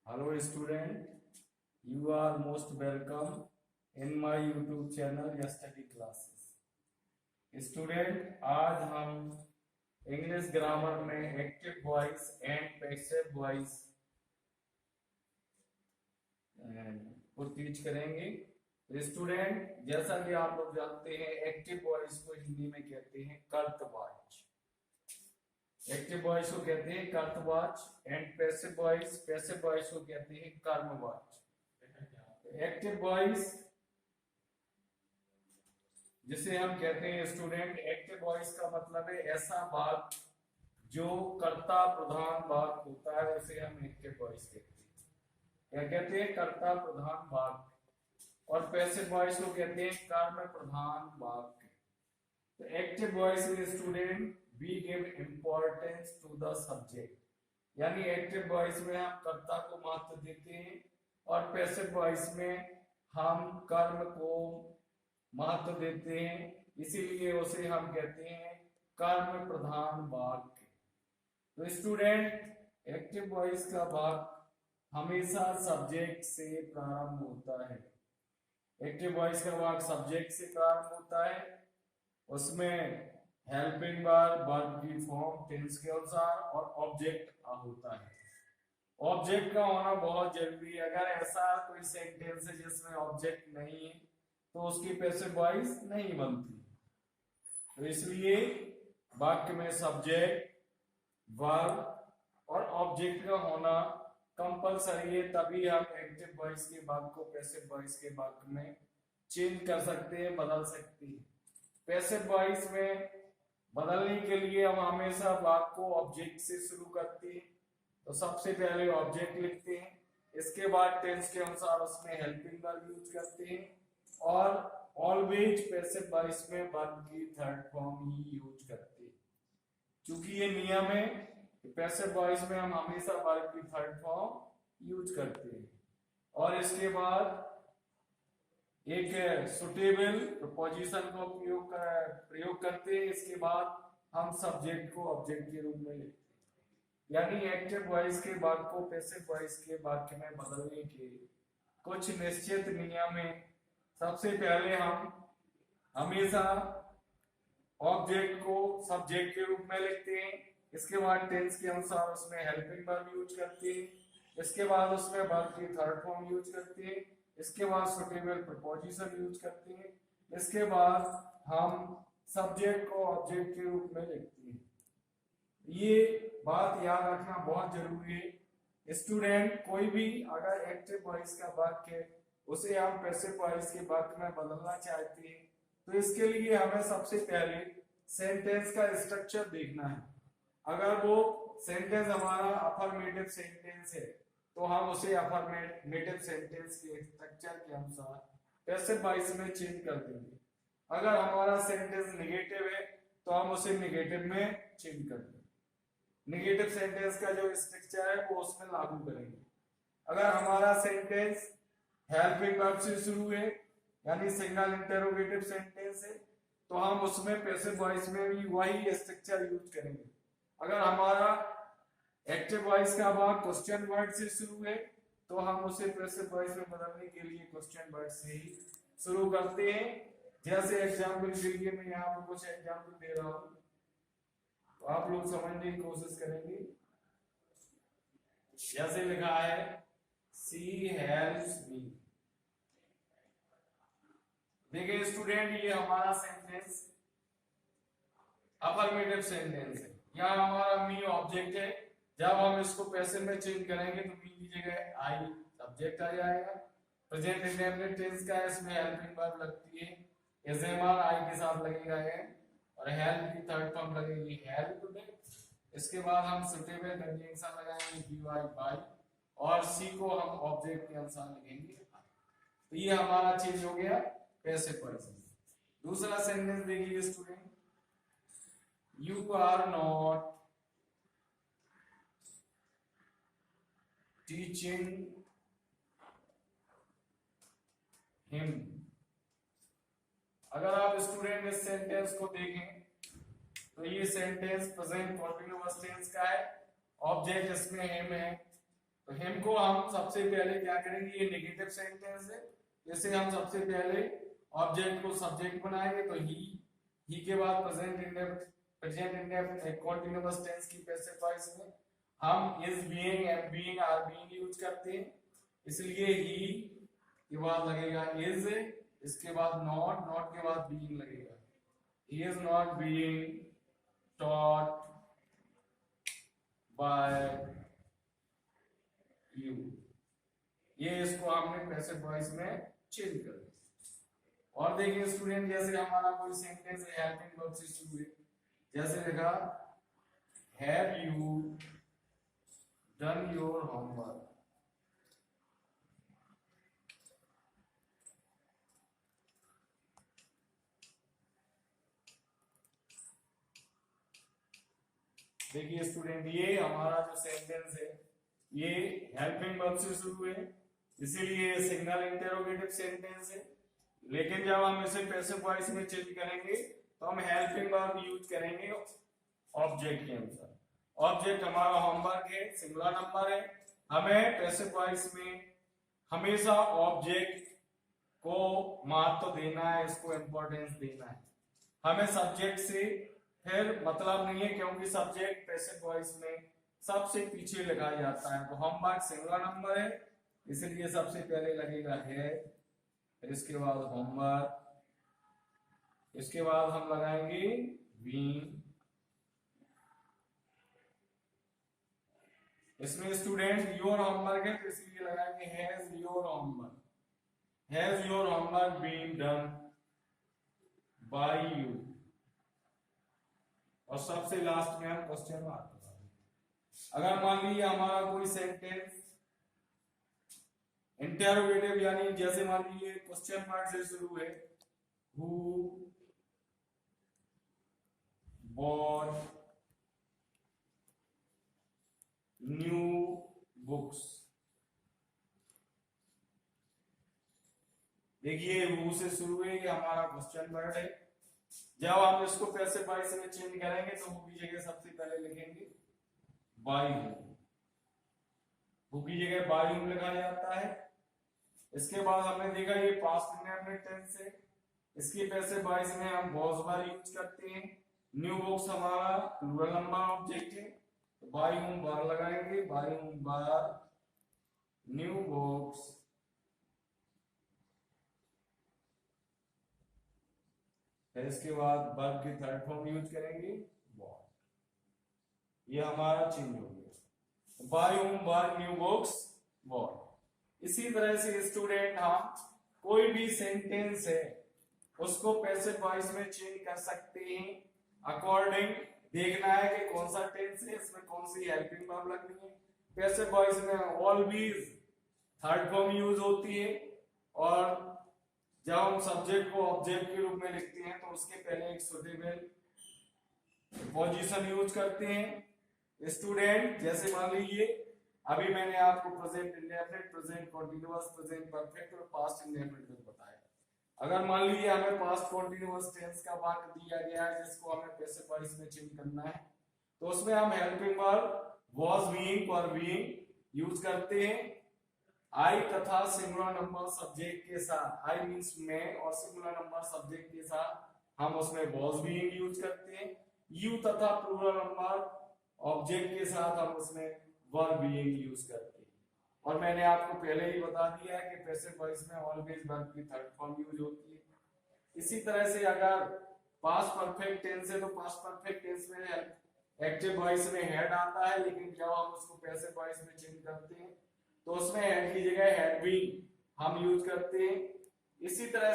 Hello student, you are most welcome in my YouTube channel या study classes. Student, आज हम English grammar में active voice and passive voice को teach करेंगे। Student, जैसा कि आप लोग जानते हैं, एक्टिव वॉइस को हिंदी में कहते हैं कर्तवाच। एक्टिव वॉइस को कहते हैं कर्तवाच एंड पैसिव वॉइस को कहते हैं कर्मवाच। एक्टिव वॉइस जिसे हम कहते हैं स्टूडेंट, एक्टिव वॉइस का मतलब है ऐसा वाक्य जो कर्ता प्रधान वाक्य होता है, उसे हम एक्टिव वॉइस कहते हैं। क्या कहते हैं? कर्ता प्रधान वाक्य। और पैसिव वॉइस को कहते हैं कर्म प्रधान वाक्य। तो एक्टिव वॉइस में student we give importance to the subject, यानी एक्टिव वॉइस में हम कर्ता को महत्व देते हैं और पैसिव वॉइस में हम कर्म को महत्व देते हैं, इसीलिए उसे हम कहते हैं कर्म प्रधान वाक्य। तो स्टूडेंट, एक्टिव वॉइस का वाक्य हमेशा सब्जेक्ट से प्रारंभ होता है। एक्टिव वॉइस का वाक्य सब्जेक्ट से प्रारंभ होता है, उसमें हेल्पिंग वर्ब की फॉर्म टेंस के अनुसार और ऑब्जेक्ट होता है। ऑब्जेक्ट का होना बहुत जरूरी है। अगर ऐसा कोई सेंटेंस है जिसमें ऑब्जेक्ट नहीं है तो उसकी पैसिव वॉइस नहीं बनती। तो इसलिए वाक्य में सब्जेक्ट, वर्ब और ऑब्जेक्ट का होना कंपलसरी है, तभी हम एक्टिव वॉइस के वाक्य को पैसिव वॉइस के वाक्य में चेंज कर सकते हैं, बदल सकते हैं। पैसिव वॉइस में बदलने के लिए हम हमेशा वाक्य को ऑब्जेक्ट से शुरू करते हैं। तो सबसे पहले ऑब्जेक्ट लिखते हैं, इसके बाद टेंस के अनुसार उसमें हेल्पिंग वर्ब यूज करते हैं और ऑलवेज पैसिव वॉइस में वर्ब की थर्ड फॉर्म ही यूज करते हैं। क्योंकि ये नियम है कि पैसिव वॉइस में हम हमेशा वर्ब की थर्ड फॉर्म यूज करते हैं। और इसके बाद एक सुटेबल प्रपोजिशन को प्रयोग करते हैं। इसके बाद हम सब्जेक्ट को ऑब्जेक्ट के रूप में लिखते हैं। यानी एक्टिव वॉइस के वाक्य को पैसिव वॉइस के वाक्य में बदलने के कुछ निश्चित नियम हैं। सबसे पहले हम हमेशा ऑब्जेक्ट को सब्जेक्ट के रूप में लिखते हैं, इसके बाद टेंस के अनुसार उसमें हेल्पिंग वर्ब यूज करते हैं, इसके बाद उसमें वर्ब की थर्ड फॉर्म यूज करते हैं, इसके बाद सुटेबल प्रपोजिशन यूज करते हैं, इसके बाद हम सब्जेक्ट को ऑब्जेक्ट के रूप में लिखते हैं। ये बात याद रखना बहुत जरूरी है। स्टूडेंट, कोई भी अगर एक्टिव वॉइस का वाक्य है उसे हम पैसिव वॉइस के वाक्य में बदलना चाहते हैं, तो इसके लिए हमें सबसे पहले सेंटेंस का स्ट्रक्चर देखना है। अगर वो सेंटेंस हमारा अफर्मेटिव सेंटेंस है तो हम उसे अफर्मेटिव सेंटेंस के स्ट्रक्चर के अनुसार पैसिव वॉइस में चेंज कर देंगे। अगर हमारा सेंटेंस नेगेटिव है तो हम उसे नेगेटिव में चेंज कर देंगे। नेगेटिव सेंटेंस का जो स्ट्रक्चर है वो उसमें लागू करेंगे। अगर हमारा सेंटेंस हेल्पिंग वर्ब से शुरू है, यानी सिंगल इंटरोगेटिव सेंटेंस है, तो हम उसमें पैसिव वॉइस में भी वही स्ट्रक्चर यूज करेंगे। अगर हमारा एक्टिव वॉइस का भाग क्वेश्चन वर्ड से शुरू है तो हम उसे पैसिव वॉइस में बदलने के लिए क्वेश्चन वर्ड से ही शुरू करते हैं। जैसे एग्जाम्पल के लिए मैं यहाँ पर कुछ एग्जाम्पल दे रहा हूँ, तो आप लोग समझने की कोशिश करेंगे। जैसे लिखा है शी हेल्प्स मी। देखिए स्टूडेंट, ये हमारा सेंटेंस अफर्मेटिव सेंटेंस है। यहाँ हमारा मी ऑब्जेक्ट है। जब हम इसको पैसिव में चेंज करेंगे तो मी की जगह आई सब्जेक्ट आ जाएगा। प्रेजेंट इंडेफिनिट टेंस का है, इसमें हेल्पिंग वर्ब लगती है, एसएमआर आई के साथ लगेगा है, और हेल्प की थर्ड फॉर्म लगेगी हेल्प्ड। इसके बाद हम सुटेबल कंजंक्शन लगाएंगे बी वाई बाई, और सी को हम ऑब्जेक्ट के अनुसार लिखेंगे। तो ये हमारा चेंज हो गया पैसिव वॉइस में। दूसरा सेंटेंस देखिए student, you are not teaching him. अगर आप स्टूडेंट इस सेंटेंस को देखें तो ये सेंटेंस प्रेजेंट कंटीन्यूअस टेंस का है, ऑब्जेक्ट इसमें हिम है, तो हिम को हम सबसे पहले क्या करेंगे, ये नेगेटिव सेंटेंस है, इसे हम सबसे पहले ऑब्जेक्ट को सब्जेक्ट बनाएंगे। तो ही के बाद प्रेजेंट इंडेफिनिट कंटीन्यूअस टेंस की पैसिव वॉइस में हम is, being, am being, are being use करते हैं, इसलिए ही के बाद लगेगा इज, इसके बाद नॉट, नॉट के बाद बीइंग लगेगा। He is not being taught by you. ये इसको हमने पैसिव वॉइस में चेंज कर दिया। और देखिए स्टूडेंट, जैसे हमारा कोई सेंटेंस है हेल्पिंग वर्ब से शुरू है, जैसे लिखा have you done your homework. देखिए स्टूडेंट, ये हमारा जो सेंटेंस है ये हेल्पिंग वर्ब से शुरू है, इसीलिए सिंगल इंटरोगेटिव सेंटेंस है। लेकिन जब हम इसे पैसिव वॉइस में चेंज करेंगे तो हम हेल्पिंग वर्ब यूज करेंगे ऑब्जेक्ट के अनुसार। ऑब्जेक्ट हमारा होमवर्क है, सिंगुलर नंबर है, हमें पैसिव वॉइस में हमेशा ऑब्जेक्ट को महत्व देना है, इसको इंपॉर्टेंस देना है। हमें सब्जेक्ट से फिर मतलब नहीं है, क्योंकि सब्जेक्ट पैसिव वॉइस में सबसे पीछे लगाया जाता है। तो होमवर्क सिंगुलर नंबर है, इसलिए सबसे पहले लगेगा है, फिर इसके बाद होमवर्क, इसके बाद हम लगाएंगे बीइंग। इसमें स्टूडेंट योर होमवर्क है, तो इसलिए लगाएंगे has your homework, has your homework been done by you. और सबसे लास्ट में हम क्वेश्चन मार्क लगाएंगे। अगर मान लीजिए हमारा कोई सेंटेंस इंटरोगेटिव, यानी जैसे मान लीजिए क्वेश्चन मार्क से शुरू है, हु बॉट न्यू बुक्स। देखिए हु से शुरू है, ये हमारा क्वेश्चन वर्ड है। जब हम इसको पैसिव वॉइस में चेंज करेंगे तो हु की जगह सबसे पहले लिखेंगे बाय हूम, हु की जगह बाय हूम लिखा जाता है। इसके बाद हमने देखा ये पास्ट इंडेफिनिट टेंस है, इसकी पैसिव वॉइस में हम वाज बार यूज करते हैं। न्यू बुक्स हमारा प्लूरल नंबर ऑब्जेक्ट है, तो बाय हूम बार लगाएंगे, by whom were new books. फिर इसके बाद वर्ब की थर्ड फॉर्म यूज करेंगे बॉट। ये हमारा चेंज हो गया, by whom were new books bought. इसी तरह से स्टूडेंट हम कोई भी सेंटेंस है उसको पैसिव वॉइस में चेंज कर सकते हैं। अकॉर्डिंग देखना है कि कौन सा टेंस है, इसमें कौन सी हेल्पिंग वर्ब लगनी है। पैसिव वॉइस में ऑलवेज थर्ड फॉर्म यूज होती है, और जब हम सब्जेक्ट को ऑब्जेक्ट के रूप में लिखते हैं तो उसके पहले एक सुटेबल पोजीशन यूज करते हैं। स्टूडेंट जैसे मान लीजिए अभी मैंने आपको present indefinite, present continuous, present perfect और पास्ट इंडेफिनिट बताया। अगर मान लीजिए हमें पास्ट कंटीन्यूअस टेंस का वाक्य दिया गया है जिसको हमें पैसिव वॉइस में चेंज करना है, तो उसमें हम हेल्पिंग वर्ब वाज, बीइंग और बीइंग यूज करते हैं। आई तथा सिंगुलर नंबर सब्जेक्ट के साथ, आई मींस मैं, और सिंगुलर नंबर सब्जेक्ट के साथ हम उसमें वाज बीइंग यूज करते हैं। यू तथा प्लूरल नंबर ऑब्जेक्ट के साथ हम उसमें वर बीइंग यूज करते हैं। और मैंने आपको पहले ही बता दिया है कि पैसिव वॉइस में ऑलवेज वर्ब की थर्ड फॉर्म यूज होती है। इसी तरह से अगर पास्ट परफेक्ट टेंस है तो पास्ट परफेक्ट टेंस में एक्टिव वॉइस में हेड आता है, लेकिन जब हम उसको पैसिव वॉइस में चेंज करते हैं तो उसमें हेड की जगह हैड बीन हम यूज करते हैं। इसी तरह